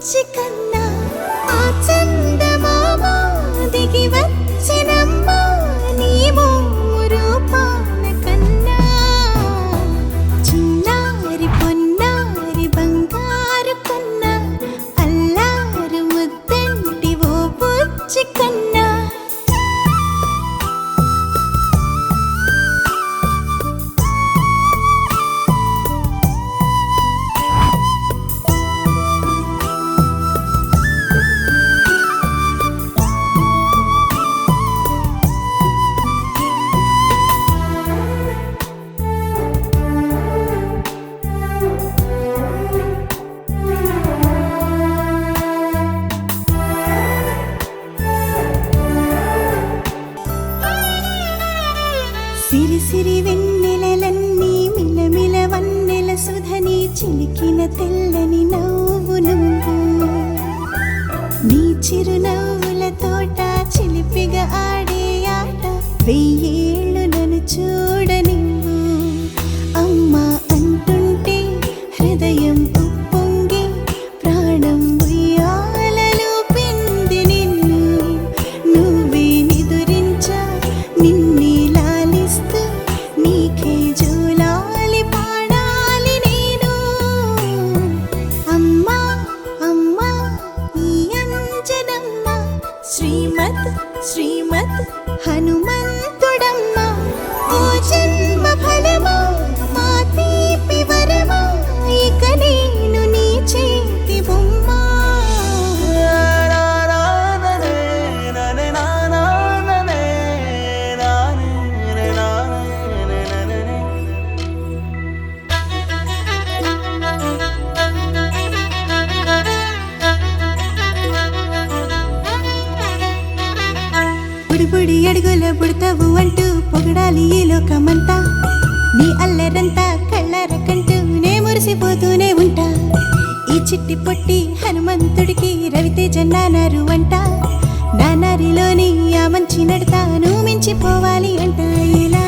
బుజ్జి కన్నా ఆ చందమామ దిగి వచ్చినమ్మా నీవు రూపాన కన్నా చిన్నారి పొన్నారి బంగారు కన్నా అల్లారు ముద్దంటి ఓ బుజ్జి కన్నా సిరి సిరి వెన్నెలలన్నీ మిలమిల వన్నెల సుధని చిలికిన తెల్లని నవ్వు నువ్వు నీ చిరునవ్వుల తోట చిలిపిగా ఆడే ఆట వెయ్యేళ్ళు నన్ను చూడనివ్వు అమ్మా అంటుంటే హృదయం ఉప్పొంగి ప్రాణం ఉయ్యాలలో పిండి నిన్ను నువ్వే నిదురించా నిన్నే నీకే జోలాలి పాడాలి నేను అమ్మా అమ్మా ఈ అంజనమ్మ శ్రీమత్ శ్రీమత్ హనుమంతుడమ్మ ఓ జన్మ ఫలమా మా తీపి వరమా ఇక నేను నీ చేతి బొమ్మ బుడి అడుగుల బుడతావు అంటూ పొగడాలి ఈ లోకమంతా నీ అల్లరంతా కళ్ళారకంటూ నే మురిసిపోతూనే ఉంటా ఈ చిట్టి పొట్టి హనుమంతుడికి రవితేజ నానారు అంట నానారిలోని ఆ మంచి నడతా నువ్వు మించిపోవాలి అంట ఇలా